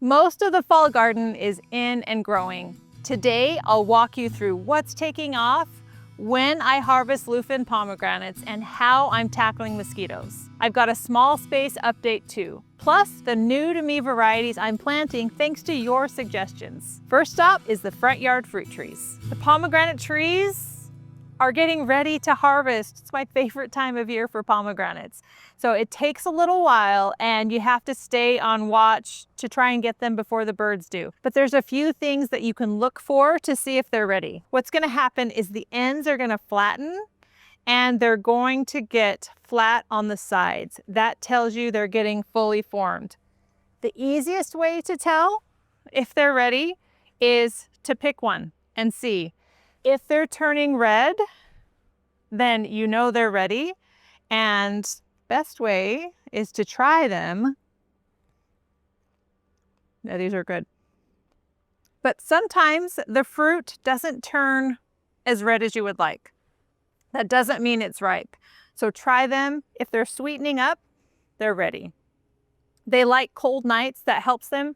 Most of the fall garden is in and growing. Today, I'll walk you through what's taking off, when I harvest luffa and pomegranates, and how I'm tackling mosquitoes. I've got a small space update too, plus the new to me varieties I'm planting thanks to your suggestions. First up is the front yard fruit trees. The pomegranate trees are getting ready to harvest. It's my favorite time of year for pomegranates. So it takes a little while and you have to stay on watch to try and get them before the birds do. But there's a few things that you can look for to see if they're ready. What's gonna happen is the ends are gonna flatten and they're going to get flat on the sides. That tells you they're getting fully formed. The easiest way to tell if they're ready is to pick one and see. If they're turning red, then you know they're ready. And best way is to try them. Yeah, these are good. But sometimes the fruit doesn't turn as red as you would like. That doesn't mean it's ripe. So try them. If they're sweetening up, they're ready. They like cold nights. That helps them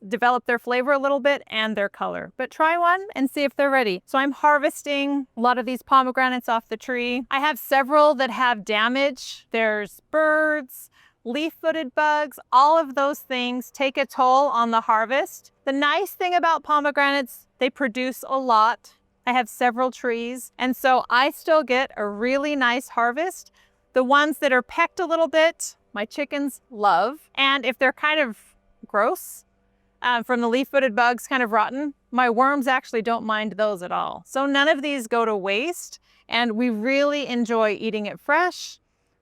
develop their flavor a little bit and their color. But try one and see if they're ready. So I'm harvesting a lot of these pomegranates off the tree. I have several that have damage. There's birds, leaf-footed bugs, all of those things take a toll on the harvest. The nice thing about pomegranates, they produce a lot. I have several trees, and so I still get a really nice harvest. The ones that are pecked a little bit, my chickens love. And if they're kind of gross, from the leaf-footed bugs, kind of rotten, my worms actually don't mind those at all. So none of these go to waste, and we really enjoy eating it fresh.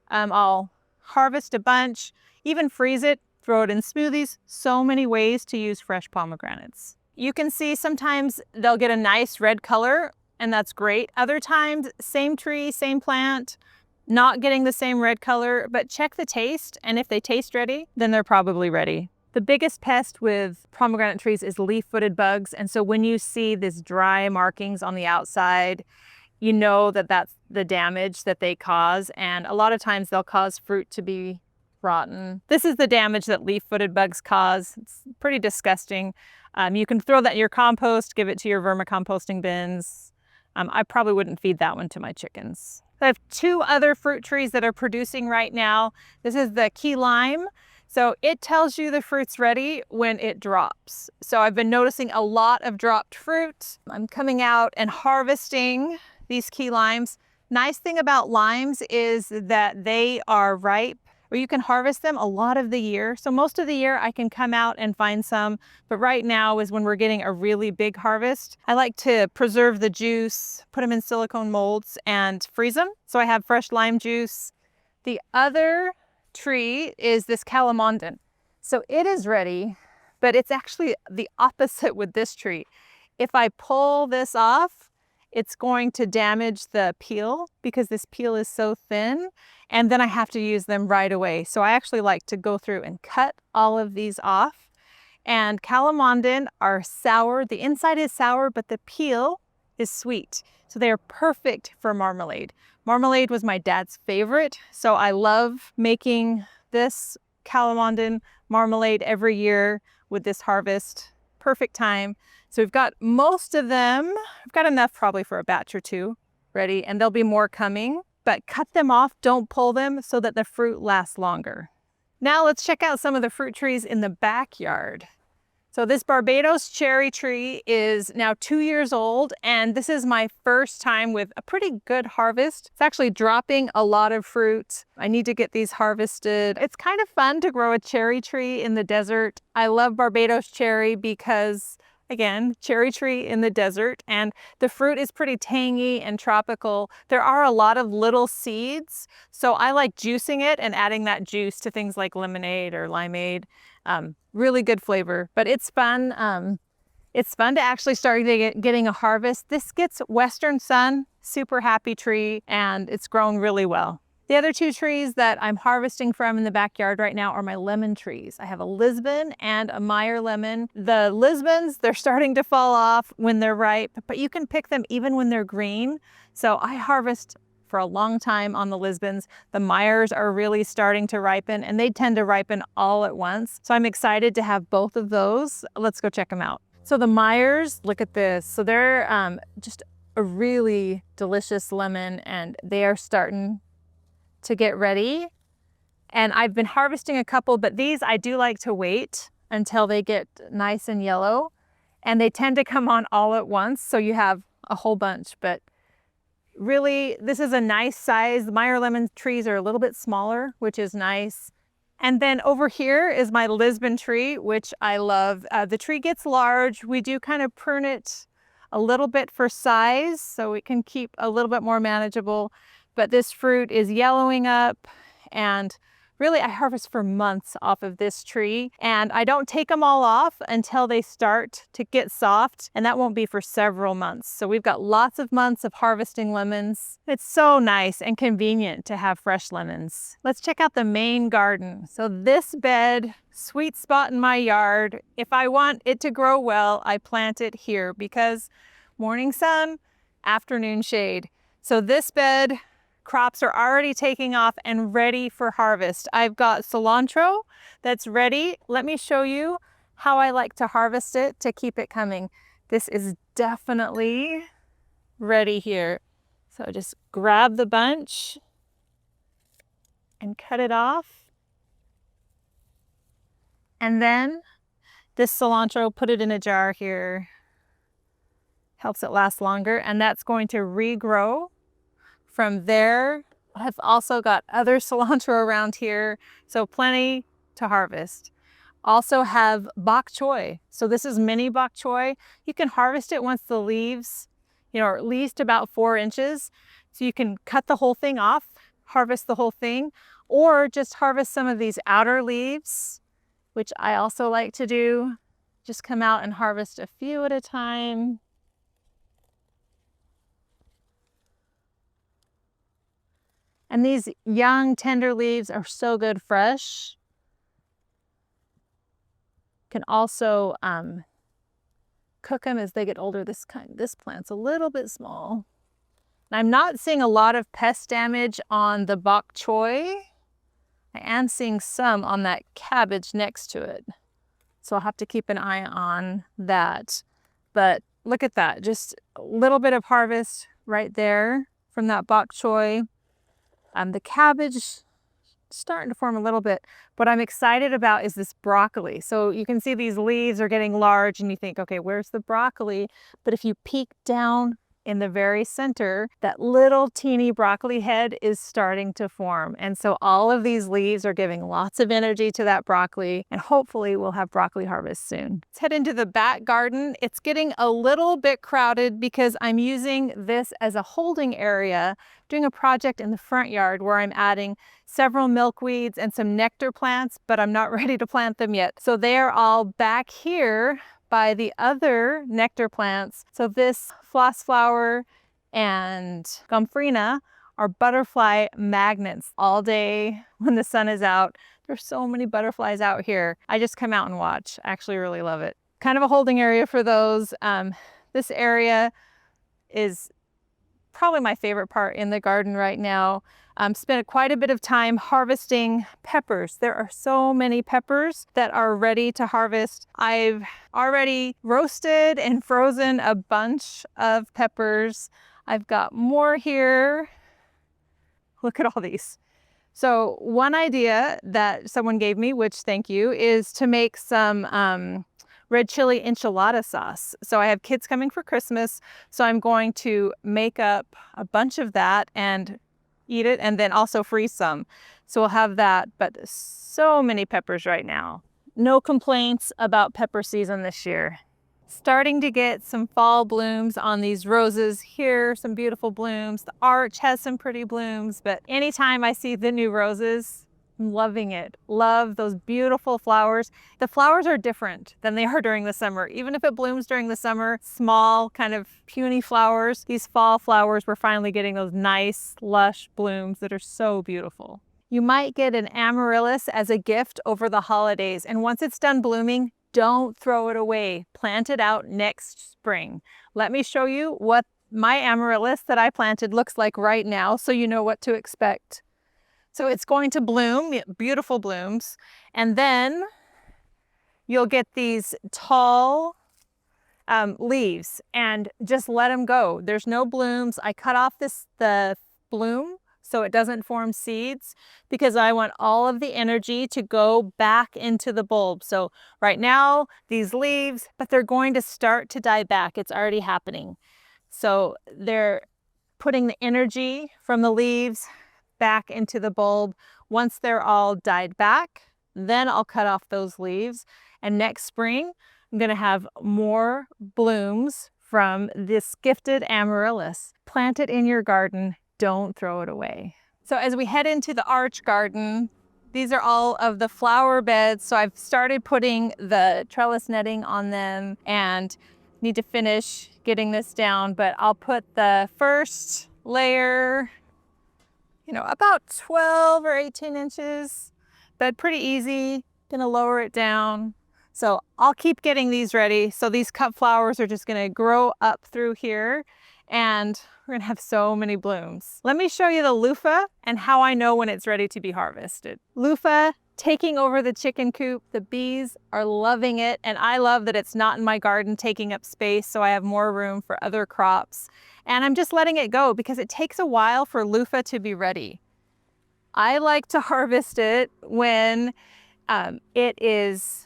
I'll harvest a bunch, even freeze it, throw it in smoothies. So many ways to use fresh pomegranates. You can see sometimes they'll get a nice red color, and that's great. Other times, same tree, same plant, not getting the same red color, but check the taste, and if they taste ready, then they're probably ready. The biggest pest with pomegranate trees is leaf-footed bugs, and so when you see these dry markings on the outside, you know that that's the damage that they cause, and a lot of times they'll cause fruit to be rotten. This is the damage that leaf-footed bugs cause. It's pretty disgusting. You can throw that in your compost, give it to your vermicomposting bins. I probably wouldn't feed that one to my chickens. I have two other fruit trees that are producing right now. This is the key lime. So it tells you the fruit's ready when it drops. So I've been noticing a lot of dropped fruit. I'm coming out and harvesting these key limes. Nice thing about limes is that they are ripe, or you can harvest them a lot of the year. So most of the year I can come out and find some, but right now is when we're getting a really big harvest. I like to preserve the juice, put them in silicone molds and freeze them. So I have fresh lime juice. The other tree is this calamondin. So it is ready, but it's actually the opposite with this tree. If I pull this off, it's going to damage the peel because this peel is so thin, and then I have to use them right away. So I actually like to go through and cut all of these off. And calamondin are sour. The inside is sour, but the peel is sweet. So they are perfect for marmalade. Marmalade was my dad's favorite, so I love making this calamondin marmalade every year with this harvest. Perfect time. So we've got most of them. I've got enough probably for a batch or two ready, and there'll be more coming, but cut them off, don't pull them so that the fruit lasts longer. Now let's check out some of the fruit trees in the backyard. So this Barbados cherry tree is now 2 years old, and this is my first time with a pretty good harvest. It's actually dropping a lot of fruit. I need to get these harvested. It's kind of fun to grow a cherry tree in the desert. I love Barbados cherry because, again, cherry tree in the desert, and the fruit is pretty tangy and tropical. There are a lot of little seeds, so I like juicing it and adding that juice to things like lemonade or limeade. Really good flavor, but it's fun. It's fun to actually start getting a harvest. This gets western sun, super happy tree, and it's grown really well. The other two trees that I'm harvesting from in the backyard right now are my lemon trees. I have a Lisbon and a Meyer lemon. The Lisbons, they're starting to fall off when they're ripe, but you can pick them even when they're green. So I harvest for a long time on the Lisbons. The Meyers are really starting to ripen, and they tend to ripen all at once. So I'm excited to have both of those. Let's go check them out. So the Meyers, look at this. So they're just a really delicious lemon, and they are starting to get ready. And I've been harvesting a couple, but these I do like to wait until they get nice and yellow. And they tend to come on all at once, so you have a whole bunch. But really, this is a nice size. The Meyer lemon trees are a little bit smaller, which is nice. And then over here is my Lisbon tree, which I love. The tree gets large. We do kind of prune it a little bit for size, so it can keep a little bit more manageable. But this fruit is yellowing up, and really, I harvest for months off of this tree, and I don't take them all off until they start to get soft, and that won't be for several months. So we've got lots of months of harvesting lemons. It's so nice and convenient to have fresh lemons. Let's check out the main garden. So this bed, sweet spot in my yard. If I want it to grow well, I plant it here because morning sun, afternoon shade. So this bed, crops are already taking off and ready for harvest. I've got cilantro that's ready. Let me show you how I like to harvest it to keep it coming. This is definitely ready here. So just grab the bunch and cut it off. And then this cilantro, put it in a jar here. Helps it last longer, and that's going to regrow. From there, I've also got other cilantro around here, so plenty to harvest. Also have bok choy. So this is mini bok choy. You can harvest it once the leaves, are at least about 4 inches. So you can cut the whole thing off, harvest the whole thing, or just harvest some of these outer leaves, which I also like to do. Just come out and harvest a few at a time. And these young, tender leaves are so good fresh. Can also cook them as they get older. This plant's a little bit small. And I'm not seeing a lot of pest damage on the bok choy. I am seeing some on that cabbage next to it. So I'll have to keep an eye on that. But look at that, just a little bit of harvest right there from that bok choy. The cabbage starting to form a little bit. What I'm excited about is this broccoli. So you can see these leaves are getting large and you think, okay, where's the broccoli? But if you peek down in the very center, that little teeny broccoli head is starting to form. And so all of these leaves are giving lots of energy to that broccoli, and hopefully we'll have broccoli harvest soon. Let's head into the back garden. It's getting a little bit crowded because I'm using this as a holding area, doing a project in the front yard where I'm adding several milkweeds and some nectar plants, but I'm not ready to plant them yet. So they are all back here by the other nectar plants. So this floss flower and gomphrena are butterfly magnets. All day when the sun is out, there's so many butterflies out here. I just come out and watch. I actually really love it. Kind of a holding area for those. This area is probably my favorite part in the garden right now. Spent quite a bit of time harvesting peppers. There are so many peppers that are ready to harvest. I've already roasted and frozen a bunch of peppers. I've got more here. Look at all these. So one idea that someone gave me, which thank you, is to make some red chili enchilada sauce. So I have kids coming for Christmas, so I'm going to make up a bunch of that and eat it, and then also freeze some. So we'll have that, but so many peppers right now. No complaints about pepper season this year. Starting to get some fall blooms on these roses here, some beautiful blooms. The arch has some pretty blooms, but anytime I see the new roses, I'm loving it. Love those beautiful flowers. The flowers are different than they are during the summer. Even if it blooms during the summer, small kind of puny flowers, these fall flowers, we're finally getting those nice lush blooms that are so beautiful. You might get an amaryllis as a gift over the holidays, and once it's done blooming, don't throw it away. Plant it out next spring. Let me show you what my amaryllis that I planted looks like right now, so you know what to expect. So it's going to bloom, beautiful blooms, and then you'll get these tall leaves, and just let them go. There's no blooms. I cut off the bloom so it doesn't form seeds, because I want all of the energy to go back into the bulb. So right now, these leaves, but they're going to start to die back. It's already happening. So they're putting the energy from the leaves back into the bulb. Once they're all died back, then I'll cut off those leaves. And next spring, I'm gonna have more blooms from this gifted amaryllis. Plant it in your garden, don't throw it away. So as we head into the arch garden, these are all of the flower beds. So I've started putting the trellis netting on them and need to finish getting this down, but I'll put the first layer, you know, about 12 or 18 inches, but pretty easy. Gonna lower it down. So I'll keep getting these ready. So these cut flowers are just gonna grow up through here, and we're gonna have so many blooms. Let me show you the luffa and how I know when it's ready to be harvested. Luffa taking over the chicken coop. The bees are loving it, and I love that it's not in my garden taking up space, so I have more room for other crops. And I'm just letting it go because it takes a while for luffa to be ready. I like to harvest it when it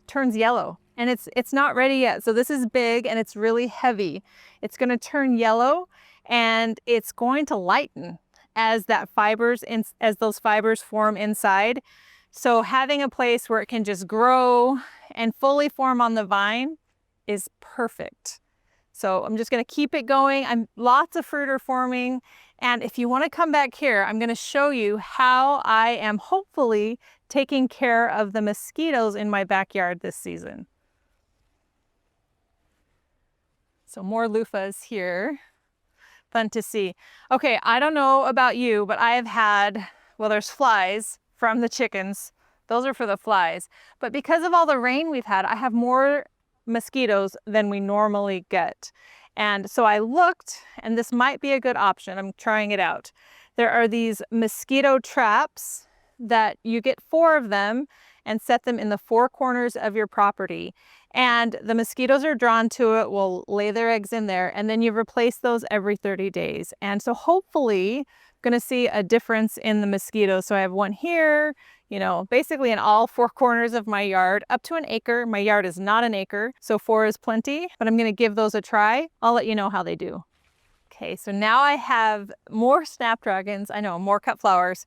turns yellow, and it's not ready yet. So this is big and it's really heavy. It's going to turn yellow, and it's going to lighten as those fibers form inside. So having a place where it can just grow and fully form on the vine is perfect. So I'm just going to keep it going. Lots of fruit are forming. And if you want to come back here, I'm going to show you how I am hopefully taking care of the mosquitoes in my backyard this season. So more loofahs here. Fun to see. Okay, I don't know about you, but I have had, well, there's flies from the chickens. Those are for the flies. But because of all the rain we've had, I have more mosquitoes than we normally get. And so I looked, and this might be a good option. I'm trying it out. There are these mosquito traps that you get 4 of them and set them in the 4 corners of your property. And the mosquitoes are drawn to it, will lay their eggs in there, and then you replace those every 30 days. And so hopefully going to see a difference in the mosquitoes. So I have one here, you know, basically in all 4 corners of my yard, up to an acre. My yard is not an acre, so 4 is plenty, but I'm going to give those a try. I'll let you know how they do. Okay, so now I have more snapdragons. I know, more cut flowers,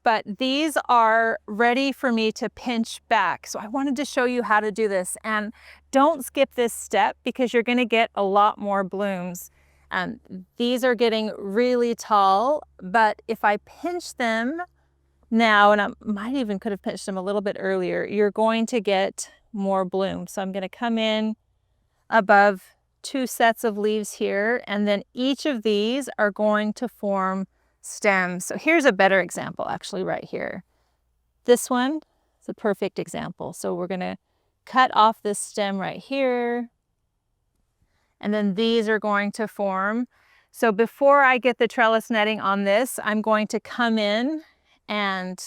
but these are ready for me to pinch back. So I wanted to show you how to do this, and don't skip this step because you're going to get a lot more blooms. These are getting really tall, but if I pinch them now, and I might even could have pinched them a little bit earlier, you're going to get more bloom. So I'm going to come in above 2 sets of leaves here, and then each of these are going to form stems. So here's a better example, actually, right here. This one is a perfect example. So we're going to cut off this stem right here, and then these are going to form. So before I get the trellis netting on this, I'm going to come in and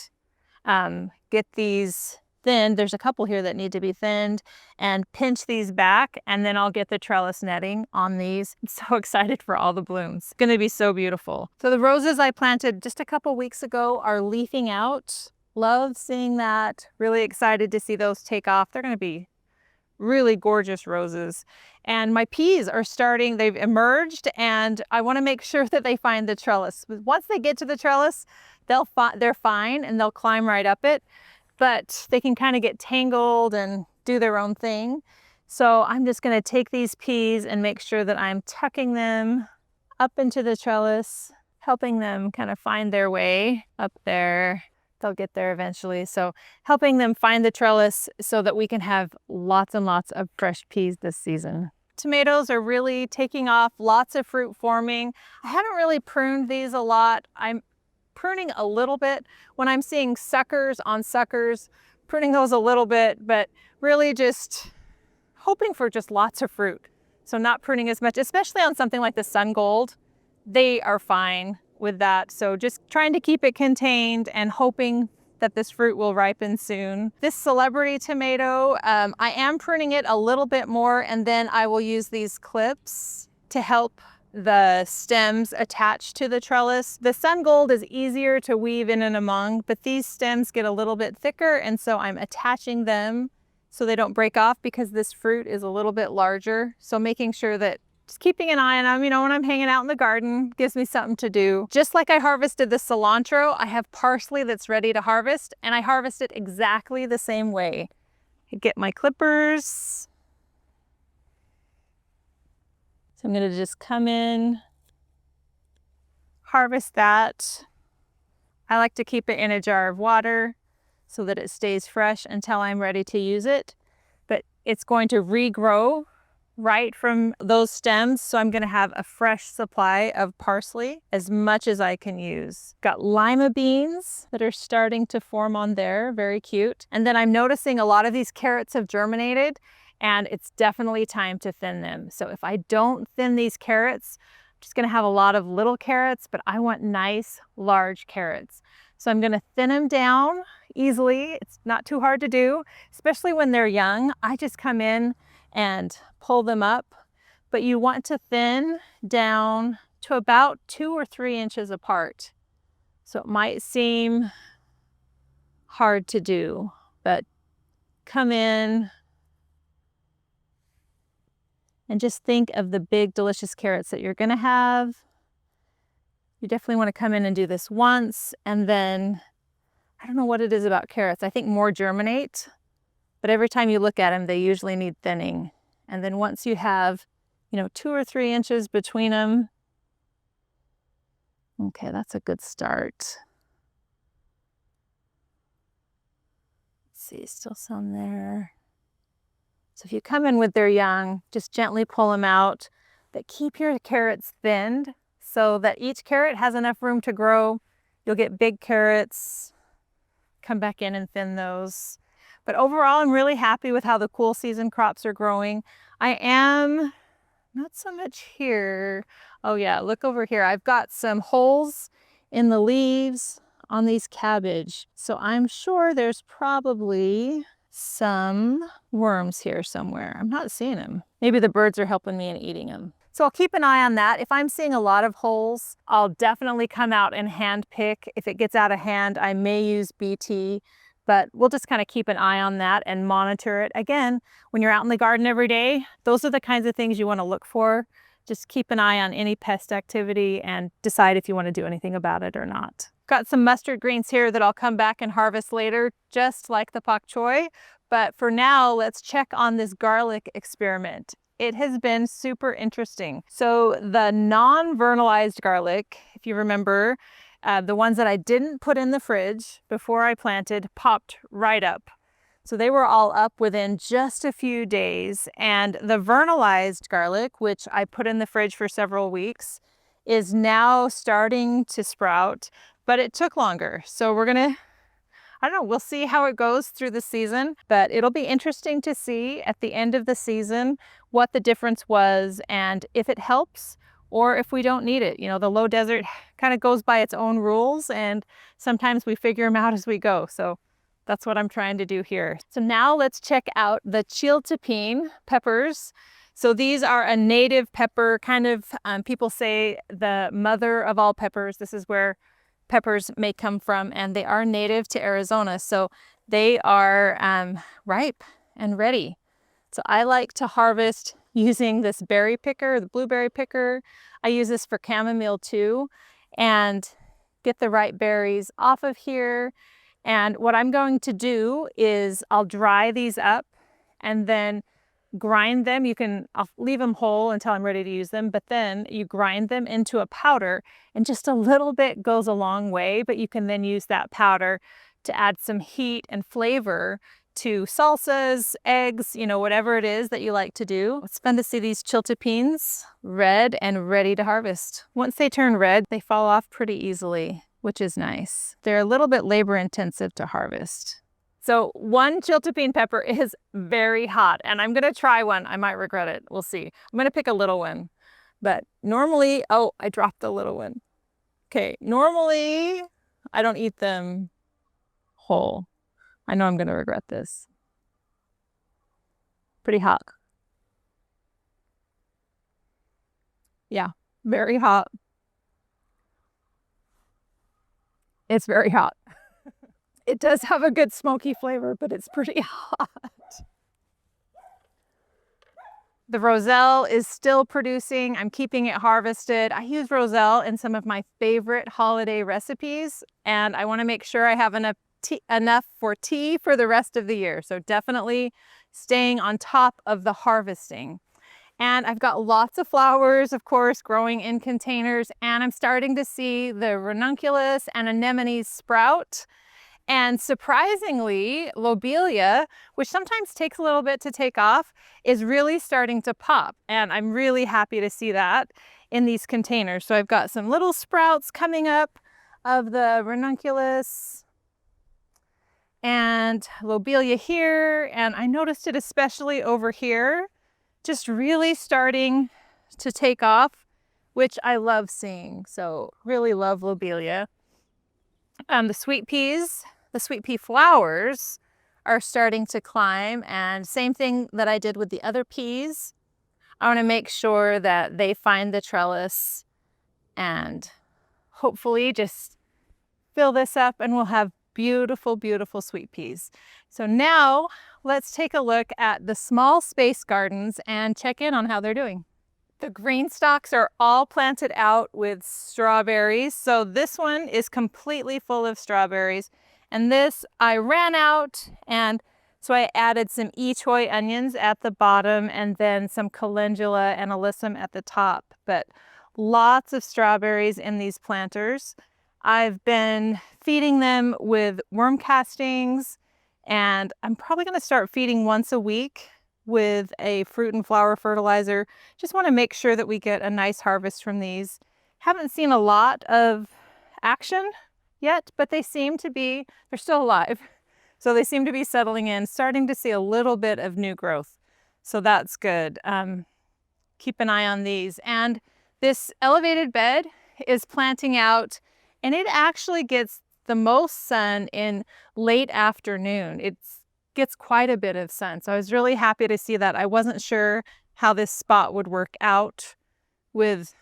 get these thinned. There's a couple here that need to be thinned, and pinch these back, and then I'll get the trellis netting on these. I'm so excited for all the blooms. It's going to be so beautiful. So the roses I planted just a couple weeks ago are leafing out. Love seeing that. Really excited to see those take off. They're going to be really gorgeous roses. And my peas are starting, they've emerged, and I want to make sure that they find the trellis. Once they get to the trellis, they're fine and they'll climb right up it, but they can kind of get tangled and do their own thing. So I'm just going to take these peas and make sure that I'm tucking them up into the trellis, helping them kind of find their way up there. They'll get there eventually. So helping them find the trellis so that we can have lots and lots of fresh peas this season. Tomatoes are really taking off, lots of fruit forming. I haven't really pruned these a lot. I'm pruning a little bit when I'm seeing suckers on suckers, pruning those a little bit, but really just hoping for just lots of fruit. So not pruning as much, especially on something like the sun gold. They are fine with that. So just trying to keep it contained and hoping that this fruit will ripen soon. This celebrity tomato, I am pruning it a little bit more, and then I will use these clips to help the stems attach to the trellis. The sun gold is easier to weave in and among, but these stems get a little bit thicker, and so I'm attaching them so they don't break off because this fruit is a little bit larger. So making sure that just keeping an eye on them, you know, when I'm hanging out in the garden, gives me something to do. Just like I harvested the cilantro, I have parsley that's ready to harvest, and I harvest it exactly the same way. I get my clippers. So I'm gonna just come in, harvest that. I like to keep it in a jar of water so that it stays fresh until I'm ready to use it. But it's going to regrow right from those stems, so I'm gonna have a fresh supply of parsley, as much as I can use. Got lima beans that are starting to form on there, very cute. And then I'm noticing a lot of these carrots have germinated, and it's definitely time to thin them. So if I don't thin these carrots, I'm just gonna have a lot of little carrots, but I want nice, large carrots. So I'm gonna thin them down easily. It's not too hard to do, especially when they're young. I just come in and pull them up, but you want to thin down to about 2 or 3 inches apart. So it might seem hard to do, but come in and just think of the big, delicious carrots that you're gonna have. You definitely wanna come in and do this once, and then, I don't know what it is about carrots. I think more germinate, but every time you look at them, they usually need thinning. And then once you have, you know, 2 or 3 inches between them, okay, that's a good start. Let's see, still some there. So if you come in with their young, just gently pull them out, but keep your carrots thinned so that each carrot has enough room to grow. You'll get big carrots, come back in and thin those. But overall, I'm really happy with how the cool season crops are growing. I am not so much here. Oh yeah, look over here. I've got some holes in the leaves on these cabbage. So I'm sure there's probably some worms here somewhere. I'm not seeing them. Maybe the birds are helping me and eating them. So I'll keep an eye on that. If I'm seeing a lot of holes, I'll definitely come out and hand pick. If it gets out of hand, I may use BT, but we'll just kind of keep an eye on that and monitor it. Again, when you're out in the garden every day, those are the kinds of things you want to look for. Just keep an eye on any pest activity and decide if you want to do anything about it or not. Got some mustard greens here that I'll come back and harvest later, just like the pak choy. But for now, let's check on this garlic experiment. It has been super interesting. So the non-vernalized garlic, if you remember, the ones that I didn't put in the fridge before I planted, popped right up. So they were all up within just a few days. And the vernalized garlic, which I put in the fridge for several weeks, is now starting to sprout, but it took longer. So we're gonna, I don't know, we'll see how it goes through the season, but it'll be interesting to see at the end of the season what the difference was and if it helps or if we don't need it. You know, the low desert kind of goes by its own rules, and sometimes we figure them out as we go. So that's what I'm trying to do here. So now let's check out the chiltepin peppers. So these are a native pepper, kind of, people say the mother of all peppers. This is where peppers may come from, and they are native to Arizona. So they are ripe and ready. So I like to harvest using this berry picker, the blueberry picker. I use this for chamomile too, and get the ripe berries off of here. And what I'm going to do is I'll dry these up and then grind them. I'll leave them whole until I'm ready to use them, but then you grind them into a powder, and just a little bit goes a long way, but you can then use that powder to add some heat and flavor to salsas, eggs, you know, whatever it is that you like to do. It's fun to see these chiltepins red and ready to harvest. Once they turn red, they fall off pretty easily, which is nice. They're a little bit labor intensive to harvest. So one chiltepine pepper is very hot, and I'm gonna try one. I might regret it. We'll see. I'm gonna pick a little one. But normally, oh, I dropped the little one. Okay, normally I don't eat them whole. I know I'm gonna regret this. Pretty hot. Yeah, very hot. It's very hot. It does have a good smoky flavor, but it's pretty hot. The roselle is still producing. I'm keeping it harvested. I use roselle in some of my favorite holiday recipes, and I want to make sure I have enough for tea for the rest of the year. So definitely staying on top of the harvesting. And I've got lots of flowers, of course, growing in containers, and I'm starting to see the ranunculus and anemones sprout. And surprisingly, lobelia, which sometimes takes a little bit to take off, is really starting to pop. And I'm really happy to see that in these containers. So I've got some little sprouts coming up of the ranunculus and lobelia here. And I noticed it especially over here, just really starting to take off, which I love seeing. So really love lobelia. The sweet pea flowers are starting to climb, and same thing that I did with the other peas. I want to make sure that they find the trellis and hopefully just fill this up, and we'll have beautiful, beautiful sweet peas. So now let's take a look at the small space gardens and check in on how they're doing. The GreenStalks are all planted out with strawberries. So this one is completely full of strawberries. And this, I ran out, and so I added some choy onions at the bottom and then some calendula and alyssum at the top. But lots of strawberries in these planters. I've been feeding them with worm castings, and I'm probably going to start feeding once a week with a fruit and flower fertilizer. Just want to make sure that we get a nice harvest from these. Haven't seen a lot of action yet, but they seem to be, they're still alive. So they seem to be settling in, starting to see a little bit of new growth. So that's good. Keep an eye on these. And this elevated bed is planting out, and it actually gets the most sun in late afternoon. It gets quite a bit of sun. So I was really happy to see that. I wasn't sure how this spot would work out with,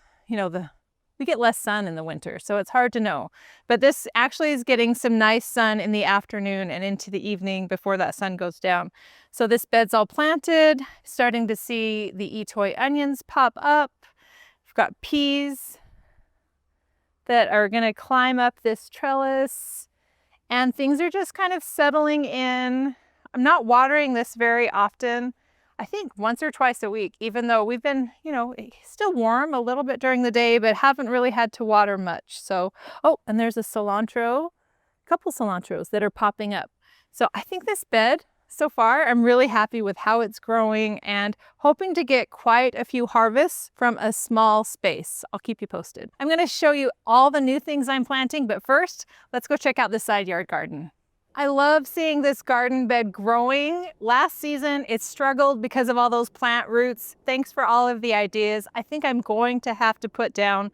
we get less sun in the winter, so it's hard to know. But this actually is getting some nice sun in the afternoon and into the evening before that sun goes down. So this bed's all planted, starting to see the choy onions pop up. We've got peas that are going to climb up this trellis, and things are just kind of settling in. I'm not watering this very often. I think once or twice a week, even though we've been, still warm a little bit during the day, but haven't really had to water much. So, oh, and there's a couple cilantros that are popping up. So I think this bed, so far, I'm really happy with how it's growing and hoping to get quite a few harvests from a small space. I'll keep you posted. I'm going to show you all the new things I'm planting, but first, let's go check out the side yard garden. I love seeing this garden bed growing. Last season, it struggled because of all those plant roots. Thanks for all of the ideas. I think I'm going to have to put down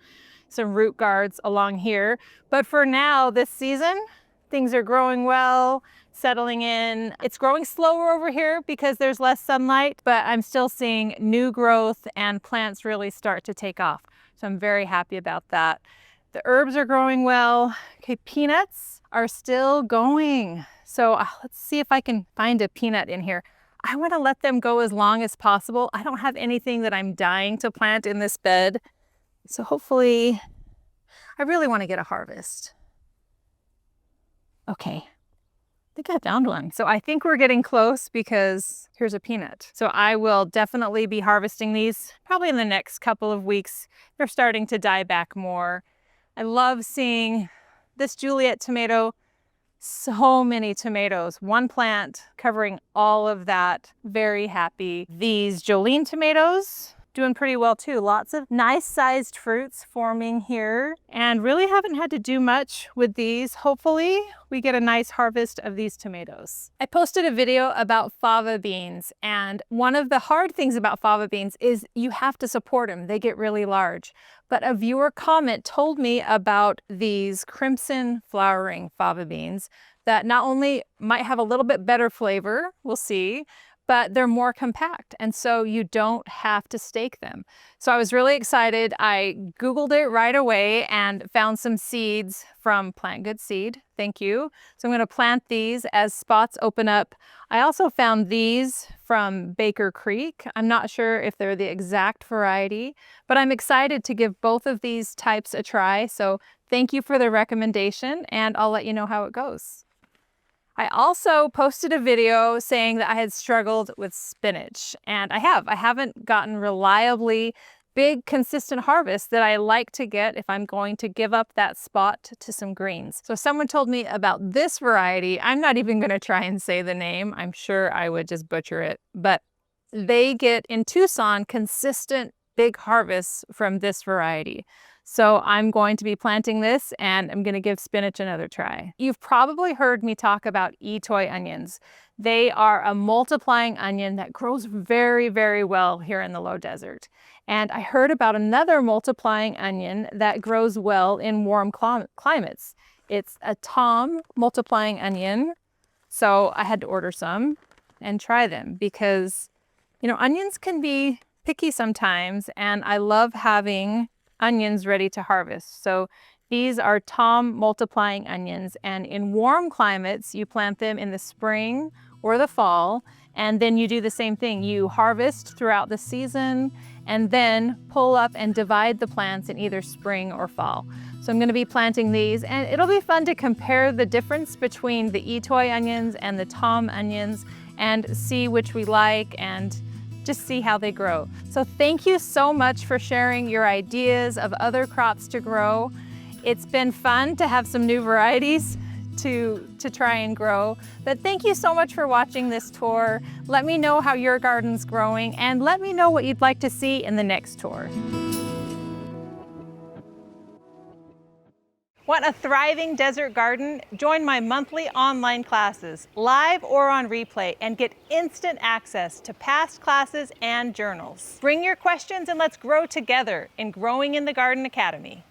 some root guards along here. But for now, this season, things are growing well, settling in. It's growing slower over here because there's less sunlight, but I'm still seeing new growth and plants really start to take off. So I'm very happy about that. The herbs are growing well. Okay, peanuts are still going. So let's see if I can find a peanut in here. I want to let them go as long as possible. I don't have anything that I'm dying to plant in this bed. So hopefully, I really want to get a harvest. Okay, I think I found one. So I think we're getting close because here's a peanut. So I will definitely be harvesting these probably in the next couple of weeks. They're starting to die back more. I love seeing this Juliet tomato. So many tomatoes, one plant covering all of that. Very happy. These Jolene tomatoes doing pretty well too. Lots of nice sized fruits forming here, and really haven't had to do much with these. Hopefully we get a nice harvest of these tomatoes. I posted a video about fava beans, and one of the hard things about fava beans is you have to support them. They get really large. But a viewer comment told me about these crimson flowering fava beans that not only might have a little bit better flavor, we'll see, but they're more compact, and so you don't have to stake them. So I was really excited. I Googled it right away and found some seeds from Plant Good Seed. Thank you. So I'm going to plant these as spots open up. I also found these from Baker Creek. I'm not sure if they're the exact variety, but I'm excited to give both of these types a try. So thank you for the recommendation, and I'll let you know how it goes. I also posted a video saying that I had struggled with spinach, and I haven't gotten reliably big, consistent harvests that I like to get if I'm going to give up that spot to some greens. So someone told me about this variety. I'm not even going to try and say the name. I'm sure I would just butcher it, but they get in Tucson consistent big harvests from this variety. So I'm going to be planting this, and I'm going to give spinach another try. You've probably heard me talk about choy onions. They are a multiplying onion that grows very, very well here in the low desert. And I heard about another multiplying onion that grows well in warm climates. It's a Tom multiplying onion. So I had to order some and try them because, you know, onions can be picky sometimes, and I love having onions ready to harvest. So these are Tom multiplying onions, and in warm climates you plant them in the spring or the fall, and then you do the same thing. You harvest throughout the season and then pull up and divide the plants in either spring or fall. So I'm going to be planting these, and it'll be fun to compare the difference between the choy onions and the Tom onions and see which we like and just see how they grow. So thank you so much for sharing your ideas of other crops to grow. It's been fun to have some new varieties to try and grow. But thank you so much for watching this tour. Let me know how your garden's growing, and let me know what you'd like to see in the next tour. Want a thriving desert garden? Join my monthly online classes, live or on replay, and get instant access to past classes and journals. Bring your questions and let's grow together in Growing in the Garden Academy.